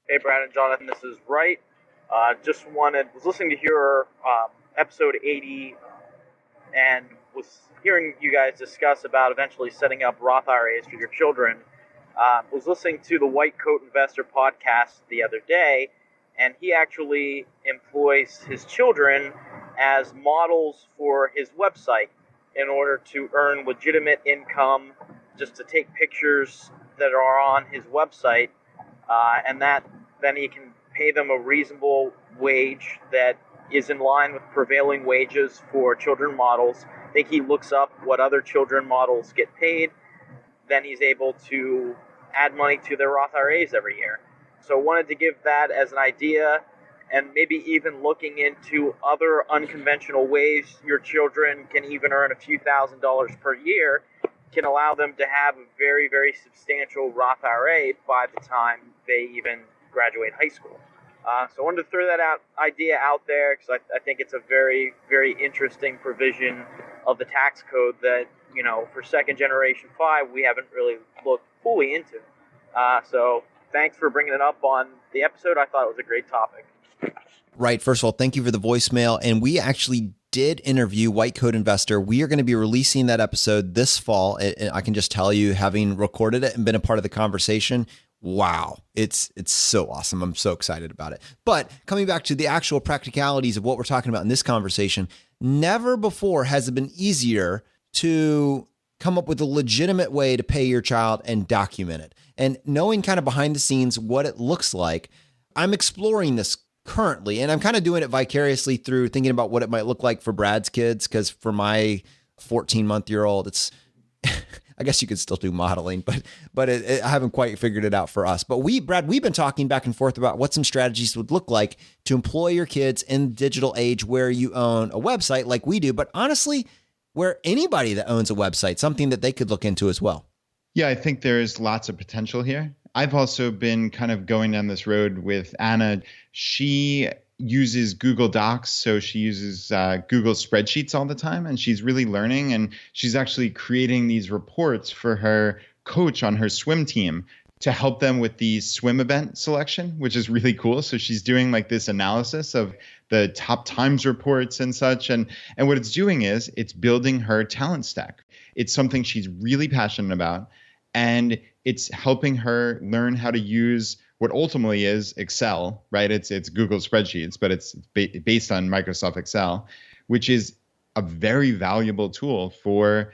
Hey, Brad and Jonathan, this is Wright. Was listening to your episode 80 and was hearing you guys discuss about eventually setting up Roth IRAs for your children. Was listening to the White Coat Investor podcast the other day, and he actually employs his children as models for his website in order to earn legitimate income, just to take pictures that are on his website, and that then he can pay them a reasonable wage that is in line with prevailing wages for children models. I think he looks up what other children models get paid. Then he's able to add money to their Roth IRAs every year. So wanted to give that as an idea, and maybe even looking into other unconventional ways your children can even earn a few $1,000s per year can allow them to have a very, very substantial Roth IRA by the time they even graduate high school. So I wanted to throw that idea out there because I think it's a very, very interesting provision of the tax code that, for second generation 5, we haven't really looked fully into. So thanks for bringing it up on the episode. I thought it was a great topic. Right. First of all, thank you for the voicemail. And we actually did interview White Coat Investor. We are going to be releasing that episode this fall. I can just tell you, having recorded it and been a part of the conversation, wow, it's so awesome. I'm so excited about it. But coming back to the actual practicalities of what we're talking about in this conversation, never before has it been easier to come up with a legitimate way to pay your child and document it. And knowing kind of behind the scenes what it looks like, I'm exploring this currently, and I'm kind of doing it vicariously through thinking about what it might look like for Brad's kids, because for my 14-month-year-old, it's I guess you could still do modeling, but I haven't quite figured it out for us. But Brad, we've been talking back and forth about what some strategies would look like to employ your kids in the digital age where you own a website like we do, but honestly, where anybody that owns a website, something that they could look into as well. Yeah, I think there's lots of potential here. I've also been kind of going down this road with Anna. She uses Google Docs, so she uses Google spreadsheets all the time, and she's really learning, and she's actually creating these reports for her coach on her swim team to help them with the swim event selection, which is really cool. So she's doing like this analysis of the top times reports and such. And what it's doing is it's building her talent stack. It's something she's really passionate about, and it's helping her learn how to use what ultimately is Excel, right? It's Google spreadsheets, but it's based on Microsoft Excel, which is a very valuable tool for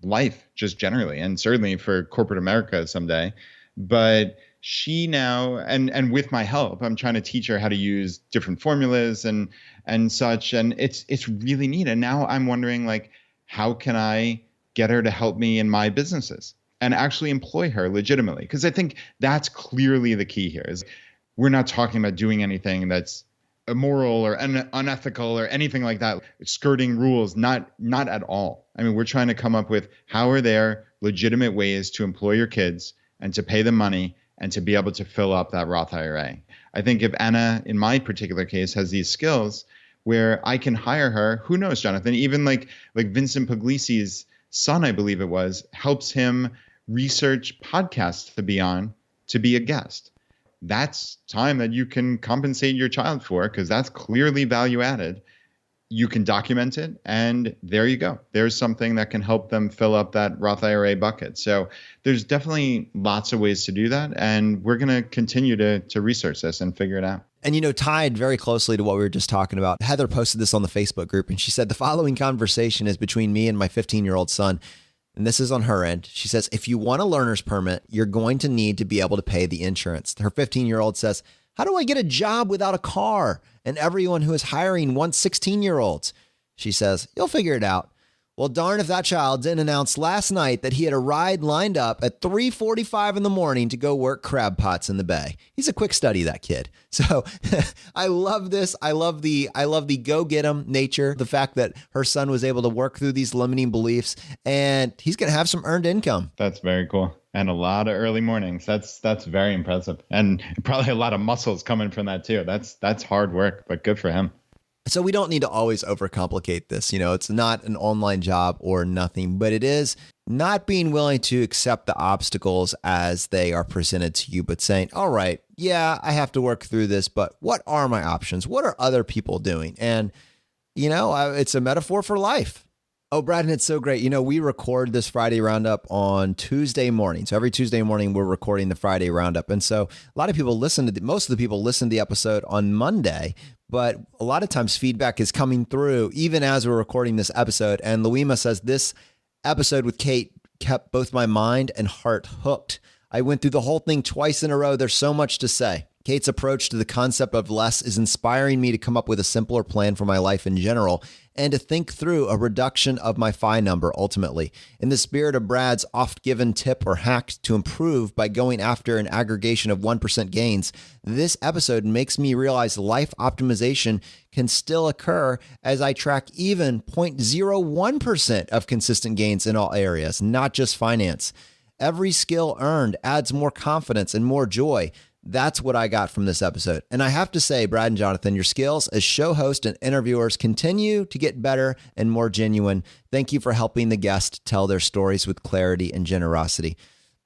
life just generally, and certainly for corporate America someday. But she now, and with my help, I'm trying to teach her how to use different formulas and such, and it's really neat. And now I'm wondering, like, how can I get her to help me in my businesses and actually employ her legitimately? Because I think that's clearly the key here. Is we're not talking about doing anything that's immoral or unethical or anything like that, skirting rules, not at all. I mean, we're trying to come up with how are there legitimate ways to employ your kids and to pay them money and to be able to fill up that Roth IRA. I think if Anna, in my particular case, has these skills where I can hire her, who knows, Jonathan, even like Vincent Puglisi's son, I believe it was, helps him research podcasts to be on, to be a guest. That's time that you can compensate your child for, because that's clearly value added. You can document it, and there you go. There's something that can help them fill up that Roth IRA bucket. So there's definitely lots of ways to do that, and we're going to continue to research this and figure it out. And, tied very closely to what we were just talking about, Heather posted this on the Facebook group, and she said, the following conversation is between me and my 15-year-old son. And this is on her end. She says, if you want a learner's permit, you're going to need to be able to pay the insurance. Her 15-year-old says, how do I get a job without a car? And everyone who is hiring wants 16-year-olds. She says, you'll figure it out. Well, darn if that child didn't announce last night that he had a ride lined up at 3:45 in the morning to go work crab pots in the bay. He's a quick study, that kid. So I love this. I love the go get 'em nature, the fact that her son was able to work through these limiting beliefs, and he's going to have some earned income. That's very cool. And a lot of early mornings. That's very impressive. And probably a lot of muscles coming from that too. That's hard work, but good for him. So we don't need to always overcomplicate this. It's not an online job or nothing, but it is not being willing to accept the obstacles as they are presented to you, but saying, all right, yeah, I have to work through this, but what are my options? What are other people doing? And, it's a metaphor for life. Oh, Brad, and it's so great. We record this Friday Roundup on Tuesday morning. So every Tuesday morning, we're recording the Friday Roundup. And so a lot of people most of the people listen to the episode on Monday, but a lot of times feedback is coming through even as we're recording this episode. And Louima says, this episode with Cait kept both my mind and heart hooked. I went through the whole thing twice in a row. There's so much to say. Cait's approach to the concept of less is inspiring me to come up with a simpler plan for my life in general and to think through a reduction of my FI number ultimately. In the spirit of Brad's oft-given tip or hack to improve by going after an aggregation of 1% gains, this episode makes me realize life optimization can still occur as I track even 0.01% of consistent gains in all areas, not just finance. Every skill earned adds more confidence and more joy. That's what I got from this episode. And I have to say, Brad and Jonathan, your skills as show host and interviewers continue to get better and more genuine. Thank you for helping the guest tell their stories with clarity and generosity.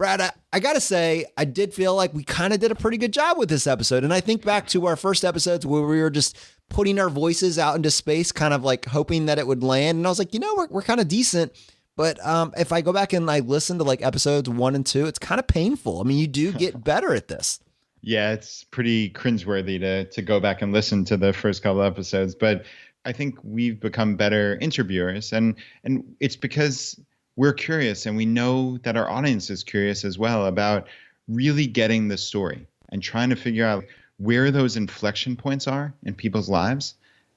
Brad, I got to say, I did feel like we kind of did a pretty good job with this episode. And I think back to our first episodes where we were just putting our voices out into space, kind of like hoping that it would land. And I was like, we're kind of decent. But if I go back and I listen to like episodes 1 and 2, it's kind of painful. I mean, you do get better at this. Yeah, it's pretty cringeworthy to go back and listen to the first couple episodes. But I think we've become better interviewers. And it's because we're curious, and we know that our audience is curious as well about really getting the story and trying to figure out where those inflection points are in people's lives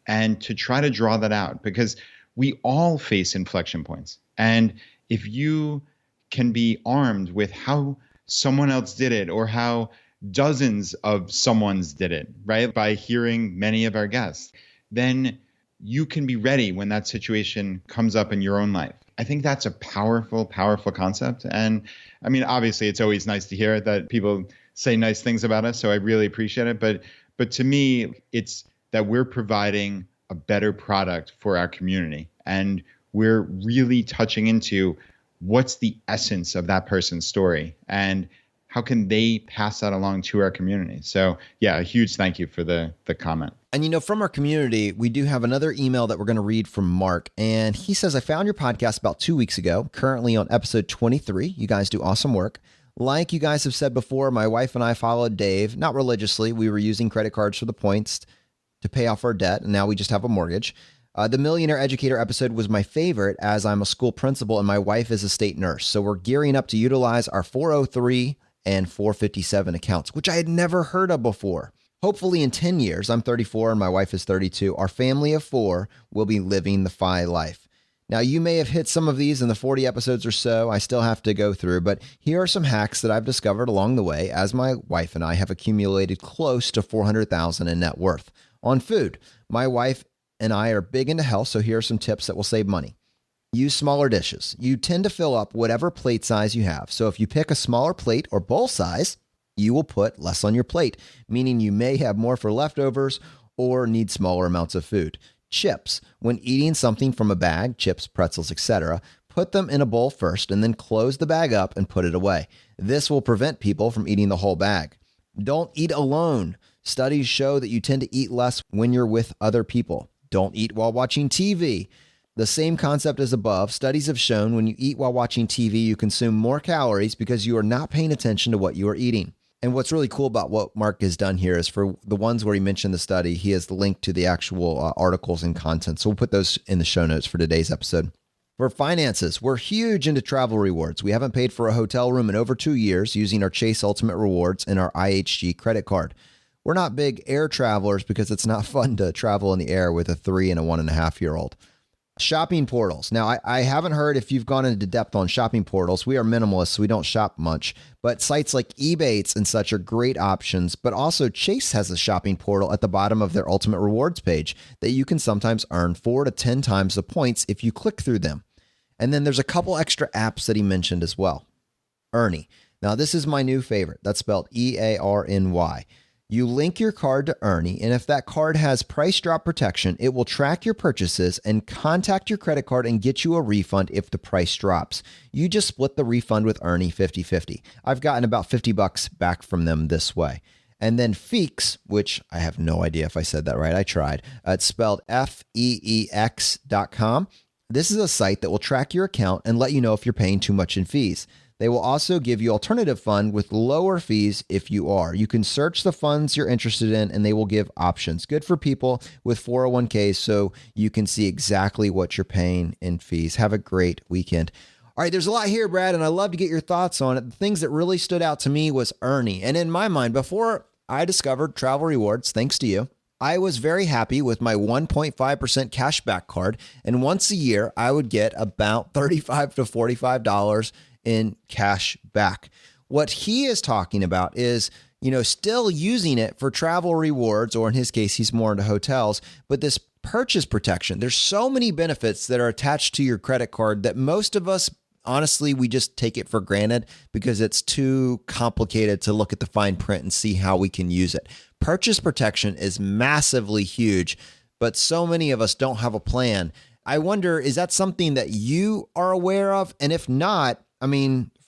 and to try to draw that out, because we all face inflection points. And if you can be armed with how someone else did it or how dozens of someone's did it, right, by hearing many of our guests, then you can be ready when that situation comes up in your own life. I think that's a powerful, powerful concept. And I mean, obviously, it's always nice to hear that people say nice things about us. So I really appreciate it. But to me, it's that we're providing a better product for our community. And we're really touching into what's the essence of that person's story and how can they pass that along to our community. So yeah, a huge thank you for the comment. And from our community, we do have another email that we're going to read from Mark. And he says, I found your podcast about 2 weeks ago, currently on episode 23. You guys do awesome work. Like you guys have said before, my wife and I followed Dave, not religiously. We were using credit cards for the points to pay off our debt, and now we just have a mortgage. The Millionaire Educator episode was my favorite, as I'm a school principal and my wife is a state nurse. So we're gearing up to utilize our 403 and 457 accounts, which I had never heard of before. Hopefully in 10 years, I'm 34 and my wife is 32, our family of 4 will be living the FI life. Now, you may have hit some of these in the 40 episodes or so I still have to go through, but here are some hacks that I've discovered along the way as my wife and I have accumulated close to $400,000 in net worth. On food, my wife and I are big into health, so here are some tips that will save money. Use smaller dishes. You tend to fill up whatever plate size you have. So if you pick a smaller plate or bowl size, you will put less on your plate, meaning you may have more for leftovers or need smaller amounts of food. Chips. When eating something from a bag, chips, pretzels, etc., put them in a bowl first and then close the bag up and put it away. This will prevent people from eating the whole bag. Don't eat alone. Studies show that you tend to eat less when you're with other people. Don't eat while watching TV. The same concept as above, studies have shown when you eat while watching TV, you consume more calories because you are not paying attention to what you are eating. And what's really cool about what Mark has done here is for the ones where he mentioned the study, he has the link to the actual articles and content. So we'll put those in the show notes for today's episode. For finances, we're huge into travel rewards. We haven't paid for a hotel room in over 2 years using our Chase Ultimate Rewards and our IHG credit card. We're not big air travelers because it's not fun to travel in the air with a 3 and a 1.5-year-old. Shopping portals. Now, I haven't heard if you've gone into depth on shopping portals. We are minimalists, so we don't shop much. But sites like Ebates and such are great options. But also Chase has a shopping portal at the bottom of their Ultimate Rewards page that you can sometimes earn 4 to 10 times the points if you click through them. And then there's a couple extra apps that he mentioned as well. Earny. Now, this is my new favorite. That's spelled EARNY. You link your card to Earny, and if that card has price drop protection, it will track your purchases and contact your credit card and get you a refund if the price drops. You just split the refund with Earny 50-50. I've gotten about $50 back from them this way. And then Feex, which I have no idea if I said that right. I tried. It's spelled FEEX.com. This is a site that will track your account and let you know if you're paying too much in fees. They will also give you alternative fund with lower fees if you are. You can search the funds you're interested in and they will give options. Good for people with 401ks so you can see exactly what you're paying in fees. Have a great weekend. All right, there's a lot here, Brad, and I'd love to get your thoughts on it. The things that really stood out to me was Earny. And in my mind, before I discovered travel rewards, thanks to you, I was very happy with my 1.5% cashback card. And once a year, I would get about $35 to $45 in cash back. What he is talking about is, still using it for travel rewards, or in his case, he's more into hotels, but this purchase protection. There's so many benefits that are attached to your credit card that most of us, honestly, we just take it for granted because it's too complicated to look at the fine print and see how we can use it. Purchase protection is massively huge, but so many of us don't have a plan. I wonder, is that something that you are aware of? And if not,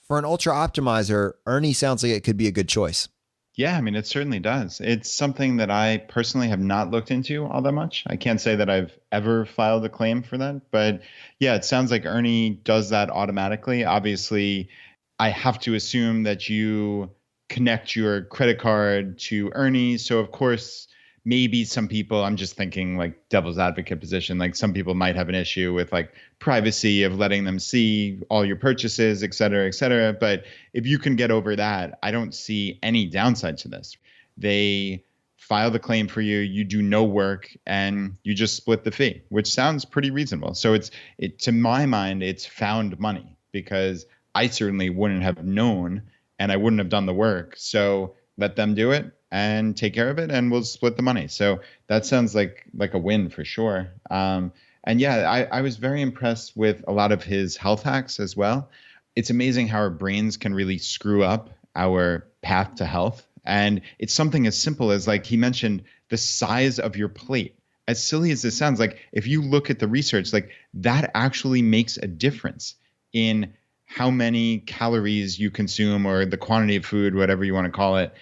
For an ultra optimizer, Ernie sounds like it could be a good choice. Yeah, I mean, it certainly does. It's something that I personally have not looked into all that much. I can't say that I've ever filed a claim for that, but yeah, it sounds like Ernie does that automatically. Obviously, I have to assume that you connect your credit card to Ernie. So of course, maybe some people, I'm just thinking like devil's advocate position, like some people might have an issue with like privacy of letting them see all your purchases, et cetera, et cetera. But if you can get over that, I don't see any downside to this. They file the claim for you, you do no work, and you just split the fee, which sounds pretty reasonable. So to my mind, it's found money, because I certainly wouldn't have known and I wouldn't have done the work. So let them do it and take care of it, and we'll split the money. So that sounds like a win for sure. And yeah, I was very impressed with a lot of his health hacks as well. It's amazing how our brains can really screw up our path to health. And it's something as simple as, like he mentioned, the size of your plate. As silly as this sounds, like if you look at the research, like that actually makes a difference in how many calories you consume, or the quantity of food, whatever you want to call it.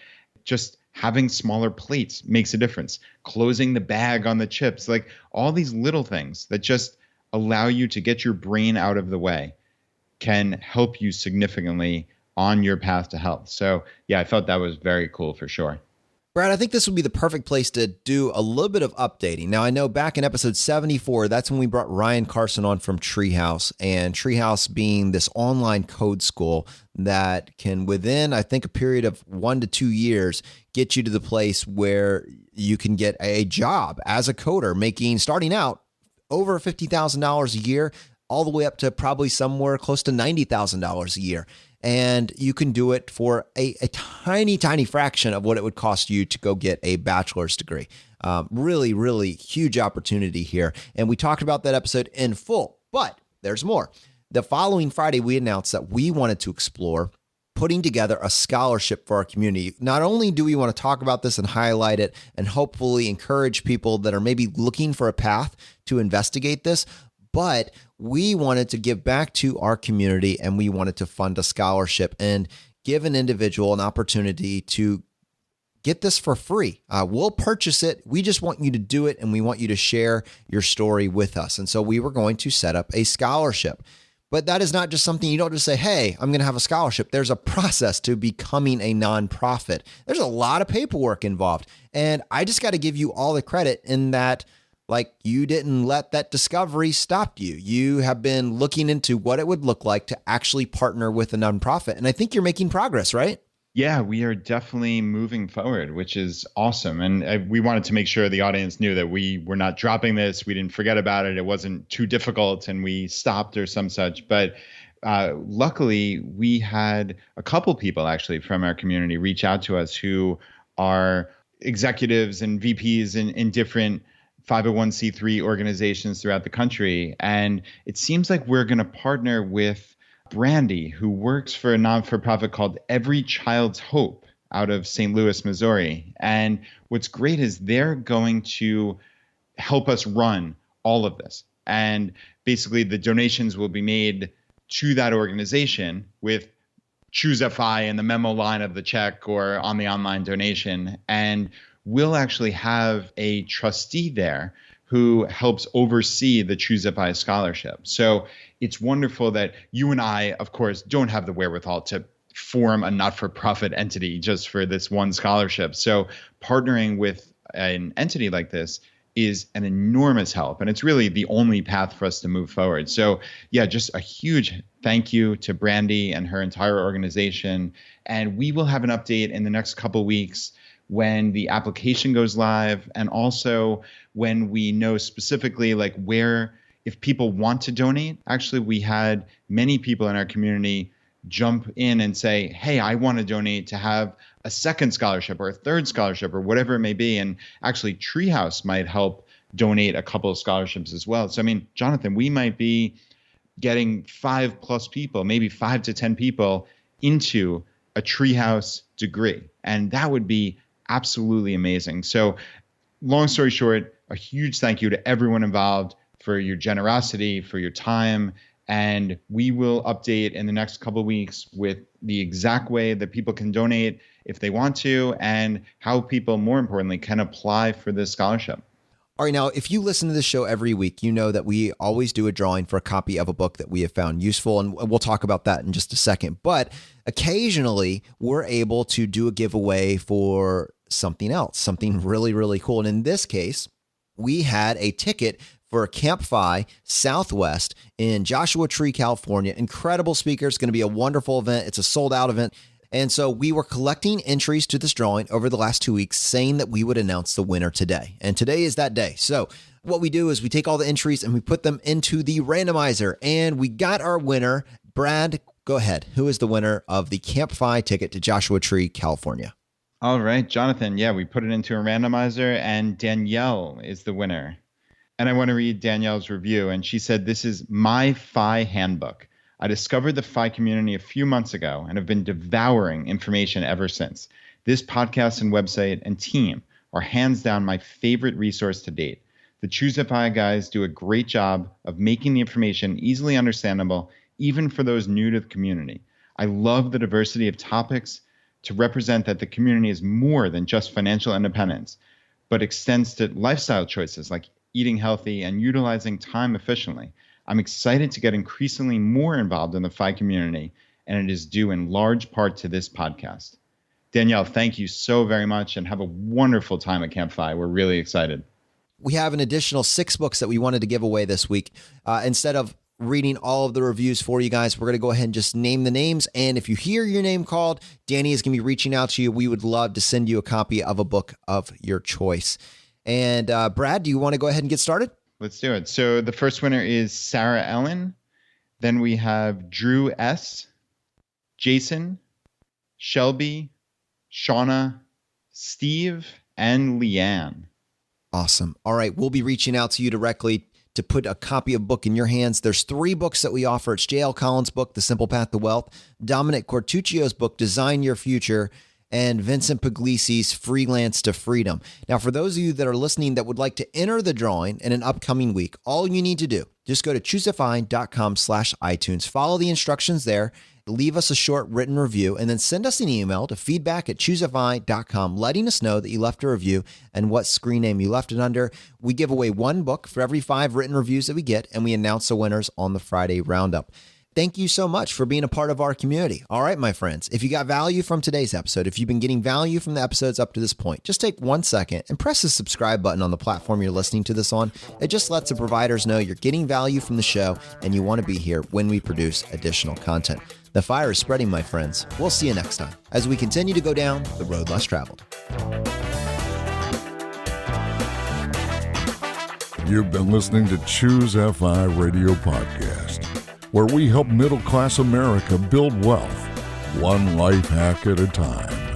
Just having smaller plates makes a difference. Closing the bag on the chips, like all these little things that just allow you to get your brain out of the way can help you significantly on your path to health. So yeah, I thought that was very cool for sure. Brad, I think this would be the perfect place to do a little bit of updating. Now, I know back in episode 74, that's when we brought Ryan Carson on from Treehouse, and Treehouse being this online code school that can, within, I think, a period of 1 to 2 years, get you to the place where you can get a job as a coder, starting out over $50,000 a year, all the way up to probably somewhere close to $90,000 a year. And you can do it for a tiny, tiny fraction of what it would cost you to go get a bachelor's degree. Really, really huge opportunity here. And we talked about that episode in full, but there's more. The following Friday, we announced that we wanted to explore putting together a scholarship for our community. Not only do we want to talk about this and highlight it and hopefully encourage people that are maybe looking for a path to investigate this, but we wanted to give back to our community, and we wanted to fund a scholarship and give an individual an opportunity to get this for free. We'll purchase it. We just want you to do it, and we want you to share your story with us. And so we were going to set up a scholarship. But that is not just something you don't just say, hey, I'm going to have a scholarship. There's a process to becoming a nonprofit. There's a lot of paperwork involved. And I just got to give you all the credit in that, like, you didn't let that discovery stop you. You have been looking into what it would look like to actually partner with a nonprofit. And I think you're making progress, right? Yeah, we are definitely moving forward, which is awesome. And we wanted to make sure the audience knew that we were not dropping this. We didn't forget about it. It wasn't too difficult and we stopped or some such. But luckily, we had a couple people actually from our community reach out to us who are executives and VPs in different 501c3 organizations throughout the country. And it seems like we're going to partner with Brandy, who works for a non-for-profit called Every Child's Hope out of St. Louis, Missouri. And what's great is they're going to help us run all of this. And basically the donations will be made to that organization with ChooseFI in the memo line of the check or on the online donation. And we'll actually have a trustee there who helps oversee the ChooseFI scholarship. So it's wonderful that you and I, of course, don't have the wherewithal to form a not-for-profit entity just for this one scholarship. So partnering with an entity like this is an enormous help. And it's really the only path for us to move forward. So yeah, just a huge thank you to Brandy and her entire organization. And we will have an update in the next couple of weeks when the application goes live, and also when we know specifically like where, if people want to donate. Actually, we had many people in our community jump in and say, hey, I want to donate to have a second scholarship or a third scholarship or whatever it may be. And actually Treehouse might help donate a couple of scholarships as well. So, I mean, Jonathan, we might be getting 5+ people, maybe 5 to 10 people into a Treehouse degree. And that would be absolutely amazing. So long story short, a huge thank you to everyone involved for your generosity, for your time, And we will update in the next couple of weeks with the exact way that people can donate if they want to, and how people, more importantly, can apply for this scholarship. All right, now, if you listen to this show every week, you know that we always do a drawing for a copy of a book that we have found useful, and we'll talk about that in just a second. But occasionally, we're able to do a giveaway for something else, something really, really cool. And in this case, we had a ticket for a CampFI Southwest in Joshua Tree, California. Incredible speaker. It's going to be a wonderful event. It's a sold-out event. And so we were collecting entries to this drawing over the last 2 weeks, saying that we would announce the winner today. And today is that day. So what we do is we take all the entries and we put them into the randomizer. And we got our winner. Brad, go ahead. Who is the winner of the CampFI ticket to Joshua Tree, California? All right, Jonathan. Yeah, we put it into a randomizer, and Danielle is the winner. And I want to read Danielle's review. And she said, "This is my FI handbook. I discovered the FI community a few months ago and have been devouring information ever since. This podcast and website and team are hands down my favorite resource to date. The Choose FI guys do a great job of making the information easily understandable, even for those new to the community. I love the diversity of topics to represent that the community is more than just financial independence, but extends to lifestyle choices like eating healthy and utilizing time efficiently. I'm excited to get increasingly more involved in the FI community, and it is due in large part to this podcast." Danielle, thank you so very much, and have a wonderful time at CampFI. We're really excited. We have an additional 6 books that we wanted to give away this week. Instead of reading all of the reviews for you guys, we're going to go ahead and just name the names. And if you hear your name called, Danny is going to be reaching out to you. We would love to send you a copy of a book of your choice. And Brad, do you want to go ahead and get started? Let's do it. So the first winner is Sarah Ellen. Then we have Drew S., Jason, Shelby, Shauna, Steve, and Leanne. Awesome. All right. We'll be reaching out to you directly to put a copy of a book in your hands. There's 3 books that we offer. It's J.L. Collins' book, The Simple Path to Wealth, Dominic Cortuccio's book, Design Your Future, and Vincent Puglisi's Freelance to Freedom. Now, for those of you that are listening that would like to enter the drawing in an upcoming week, all you need to do, just go to choosefi.com/iTunes, follow the instructions there, leave us a short written review, and then send us an email to feedback@choosefi.com, letting us know that you left a review and what screen name you left it under. We give away 1 book for every 5 written reviews that we get, and we announce the winners on the Friday roundup. Thank you so much for being a part of our community. All right, my friends, if you got value from today's episode, if you've been getting value from the episodes up to this point, just take 1 second and press the subscribe button on the platform you're listening to this on. It just lets the providers know you're getting value from the show and you want to be here when we produce additional content. The fire is spreading, my friends. We'll see you next time as we continue to go down the road less traveled. You've been listening to Choose FI Radio Podcast, where we help middle-class America build wealth, one life hack at a time.